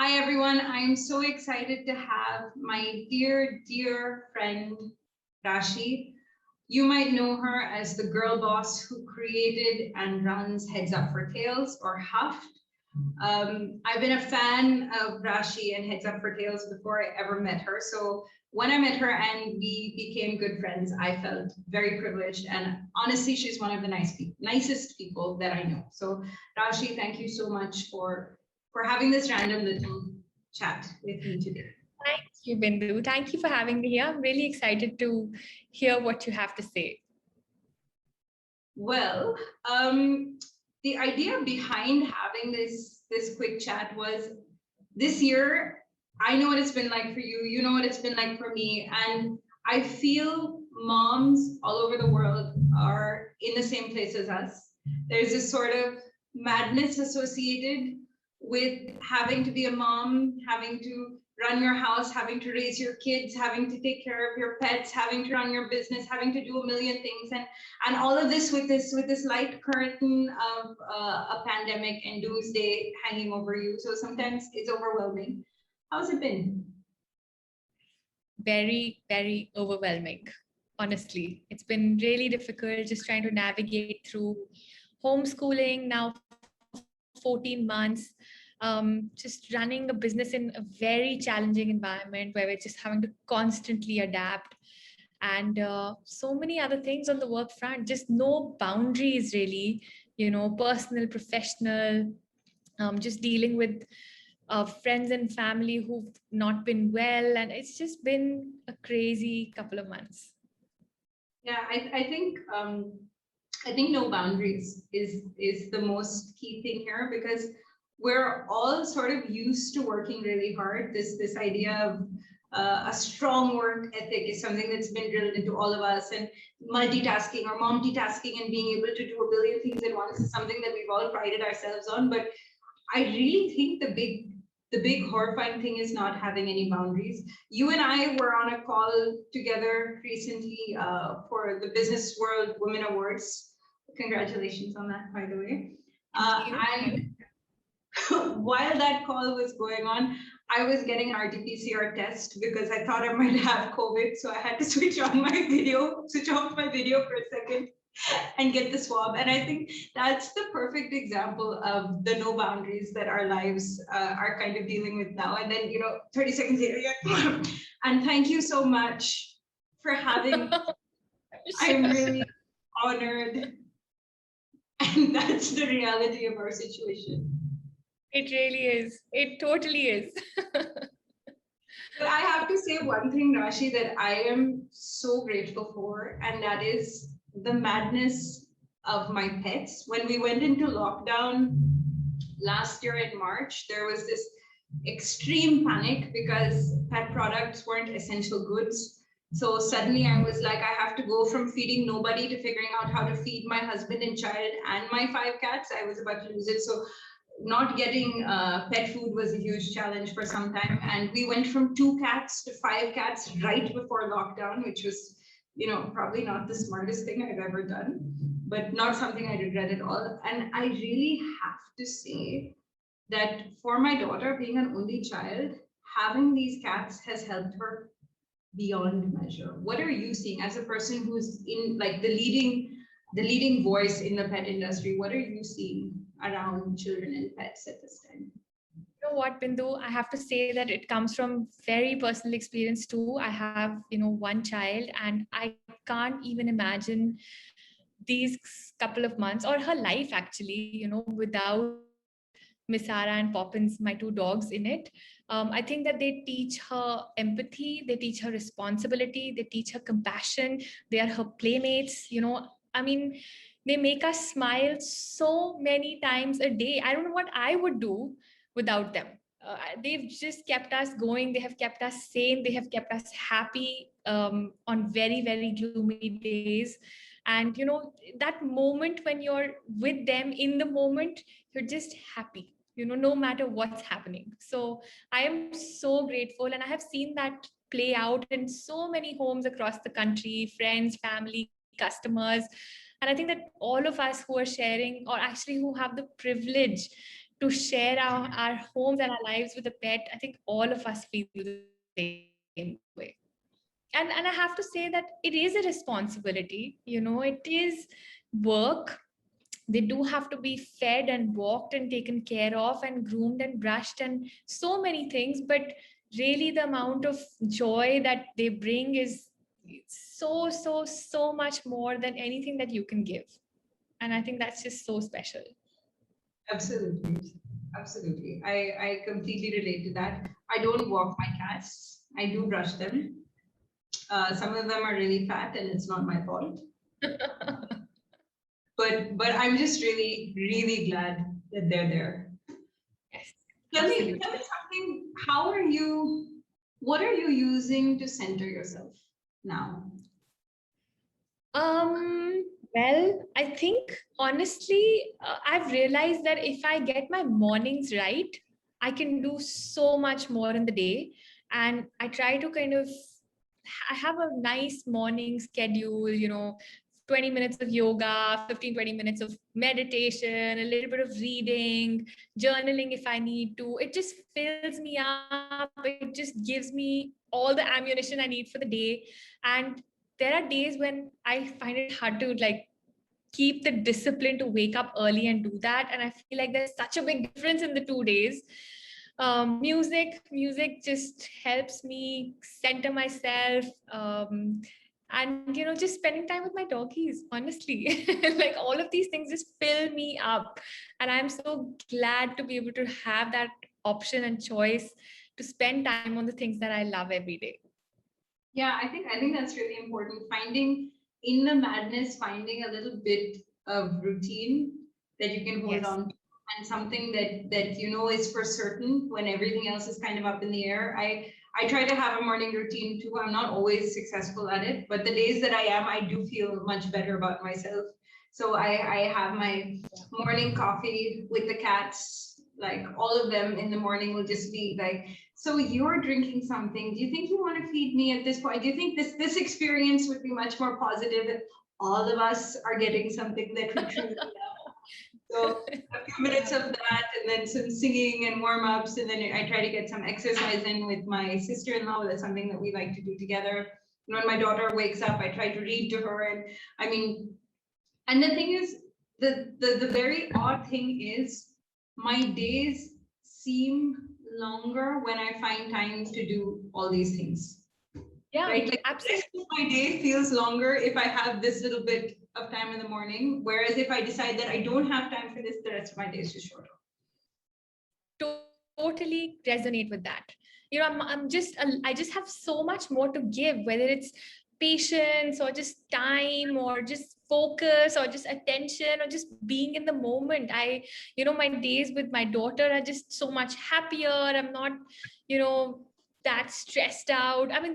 Hi, everyone. I am so excited to have my dear, dear friend, Rashi. You might know her as the girl boss who created and runs Heads Up for Tails, or Huff. I've been a fan of Rashi and Heads Up for Tails before I ever met her. So when I met her and we became good friends, I felt very privileged. And honestly, she's one of the nicest people that I know. So Rashi, thank you so much for having this random little chat with me today. Thank you, Bindu. Thank you for having me here. I'm really excited to hear what you have to say. Well, the idea behind having this quick chat was this year, I know what it's been like for you, you know what it's been like for me, and I feel moms all over the world are in the same place as us. There's this sort of madness associated with having to be a mom, having to run your house, having to raise your kids, having to take care of your pets, having to run your business, having to do a million things, and all of this with this light curtain of a pandemic and doomsday hanging over you. So sometimes it's overwhelming. How's it been? Very, very overwhelming. Honestly, it's been really difficult just trying to navigate through homeschooling now for 14 months. Just running a business in a very challenging environment where we're just having to constantly adapt, and so many other things on the work front, just no boundaries really, personal, professional, just dealing with friends and family who've not been well, and it's just been a crazy couple of months. Yeah, I think no boundaries is the most key thing here, because we're all sort of used to working really hard. This idea of a strong work ethic is something that's been drilled into all of us, and multitasking or multitasking and being able to do a billion things at once is something that we've all prided ourselves on. But I really think the big horrifying thing is not having any boundaries. You and I were on a call together recently for the BusinessWorld Women Awards. Congratulations on that, by the way. And while that call was going on, I was getting an RTPCR test because I thought I might have COVID. So I had to switch off my video for a second and get the swab. And I think that's the perfect example of the no boundaries that our lives are kind of dealing with now. And then, 30 seconds later, and thank you so much for having, I'm really honored. And that's the reality of our situation. It really is. It totally is. But I have to say one thing, Rashi, that I am so grateful for, and that is the madness of my pets. When we went into lockdown last year in March, there was this extreme panic because pet products weren't essential goods. So suddenly I was like, I have to go from feeding nobody to figuring out how to feed my husband and child and my 5 cats. I was about to lose it. So not getting pet food was a huge challenge for some time. And we went from 2 cats to 5 cats right before lockdown, which was, probably not the smartest thing I've ever done, but not something I regret at all. And I really have to say that for my daughter, being an only child, having these cats has helped her beyond measure. What are you seeing as a person who's in like the leading voice in the pet industry? What are you seeing around children and pets at this time? You know what, Bindu, I have to say that it comes from very personal experience too. I have, 1 child, and I can't even imagine these couple of months or her life actually, without Miss Sarah and Poppins, my 2 dogs in it. I think that they teach her empathy, they teach her responsibility, they teach her compassion. They are her playmates, they make us smile so many times a day. I don't know what I would do without them. They've just kept us going. They have kept us sane. They have kept us happy on very, very gloomy days. And, that moment when you're with them in the moment, you're just happy, no matter what's happening. So I am so grateful. And I have seen that play out in so many homes across the country, friends, family, customers. And I think that all of us who are sharing, or actually who have the privilege to share our homes and our lives with a pet, I think all of us feel the same way. And I have to say that it is a responsibility, it is work. They do have to be fed and walked and taken care of and groomed and brushed and so many things, but really the amount of joy that they bring is so much more than anything that you can give. And I think that's just so special. Absolutely. Absolutely. I completely relate to that. I don't walk my cats. I do brush them. Some of them are really fat and it's not my fault. But I'm just really, really glad that they're there. Yes, Tell me absolutely. something. What are you using to center yourself now? Well, I think honestly, I've realized that if I get my mornings right, I can do so much more in the day. And I try to I have a nice morning schedule, 20 minutes of yoga, 15-20 minutes of meditation, a little bit of reading, journaling if I need to. It just fills me up. It just gives me all the ammunition I need for the day. And there are days when I find it hard to keep the discipline to wake up early and do that. And I feel like there's such a big difference in the 2 days. Music just helps me center myself. And just spending time with my doggies, honestly. Like all of these things just fill me up. And I'm so glad to be able to have that option and choice to spend time on the things that I love every day. Yeah, I think that's really important. Finding in the madness, finding a little bit of routine that you can hold Yes. on to, and something that you know is for certain when everything else is kind of up in the air. I try to have a morning routine too. I'm not always successful at it, but the days that I am, I do feel much better about myself. So I have my morning coffee with the cats. Like all of them in the morning will just be like, so you're drinking something. Do you think you want to feed me at this point? Do you think this experience would be much more positive if all of us are getting something that we truly love? So a few minutes of that, and then some singing and warm ups, and then I try to get some exercise in with my sister-in-law. That's something that we like to do together. And when my daughter wakes up, I try to read to her. And I mean, and the thing is, the very odd thing is, my days seem longer when I find time to do all these things. Yeah, Right? Like the absolutely. rest of my day feels longer if I have this little bit of time in the morning. Whereas if I decide that I don't have time for this, the rest of my day is just shorter. Totally resonate with that. I just have so much more to give, whether it's patience or just time or just focus or just attention or just being in the moment. My days with my daughter are just so much happier. I'm not, that stressed out. I mean,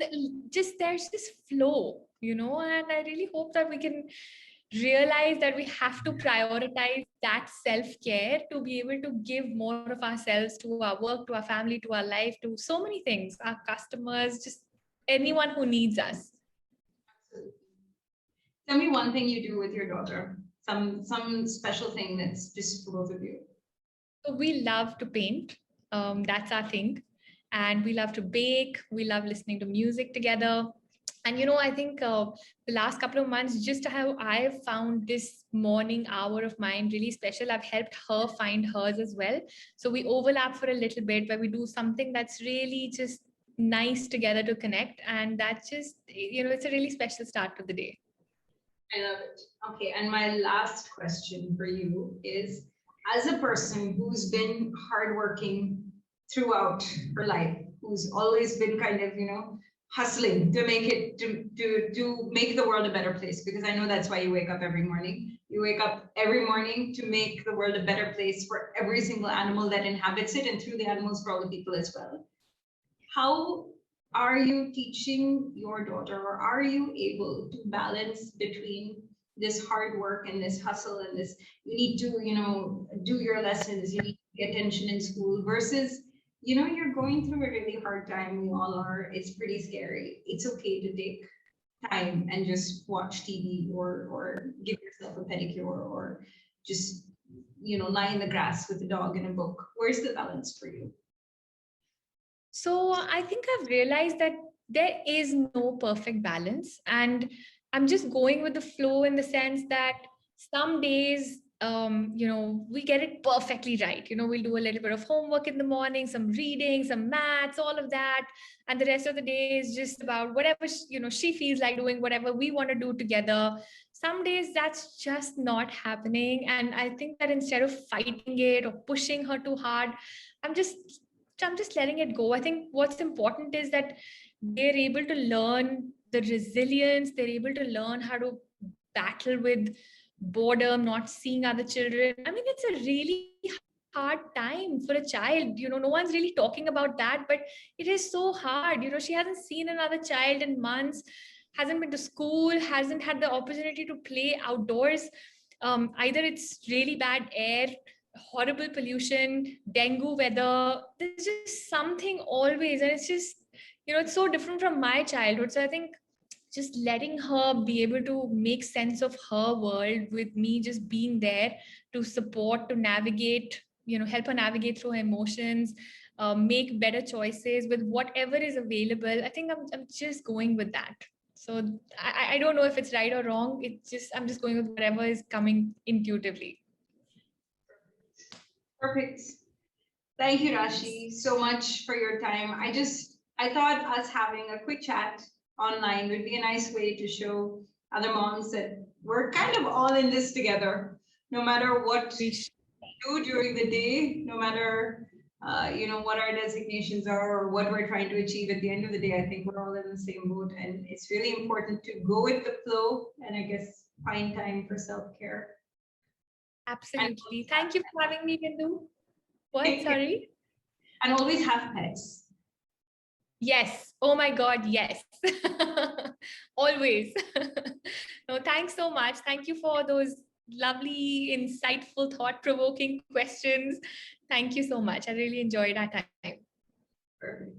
there's this flow, and I really hope that we can realize that we have to prioritize that self-care to be able to give more of ourselves to our work, to our family, to our life, to so many things, our customers, just anyone who needs us. Tell me one thing you do with your daughter. Some special thing that's just for both of you. So we love to paint. That's our thing. And we love to bake. We love listening to music together. And, I think the last couple of months, just how I've found this morning hour of mine really special. I've helped her find hers as well. So we overlap for a little bit where we do something that's really just nice together to connect. And that's just, it's a really special start to the day. I love it. Okay, and my last question for you is, as a person who's been hardworking throughout her life, who's always been kind of, hustling to make it to make the world a better place, because I know that's why you wake up every morning. You wake up every morning to make the world a better place for every single animal that inhabits it, and through the animals for all the people as well. How are you teaching your daughter, or are you able to balance between this hard work and this hustle and this, you need to, do your lessons, you need to pay attention in school, versus, you're going through a really hard time, we all are, it's pretty scary. It's okay to take time and just watch TV, or give yourself a pedicure, or just, lie in the grass with a dog and a book? Where's the balance for you? So I think I've realized that there is no perfect balance, and I'm just going with the flow in the sense that some days, we get it perfectly right. We'll do a little bit of homework in the morning, some reading, some maths, all of that. And the rest of the day is just about whatever, she feels like doing, whatever we want to do together. Some days that's just not happening. And I think that instead of fighting it or pushing her too hard, I'm just letting it go. I think what's important is that they're able to learn the resilience, they're able to learn how to battle with boredom, not seeing other children. I mean, it's a really hard time for a child. No one's really talking about that, but it is so hard. She hasn't seen another child in months, hasn't been to school, hasn't had the opportunity to play outdoors. Either it's really bad air, horrible pollution, dengue weather. There's just something always, and it's just, it's so different from my childhood. So I think just letting her be able to make sense of her world with me just being there to support, to navigate, help her navigate through her emotions, make better choices with whatever is available. I think I'm just going with that. So I don't know if it's right or wrong. I'm just going with whatever is coming intuitively. Perfect. Thank you, Rashi, so much for your time. I thought us having a quick chat online would be a nice way to show other moms that we're kind of all in this together, no matter what we do during the day, no matter what our designations are or what we're trying to achieve at the end of the day. I think we're all in the same boat, and it's really important to go with the flow and I guess find time for self-care. Absolutely. Thank you for having me, Bindu. What? Sorry? And always have pets. Yes. Oh my God, yes. Always. No, thanks so much. Thank you for those lovely, insightful, thought-provoking questions. Thank you so much. I really enjoyed our time. Perfect.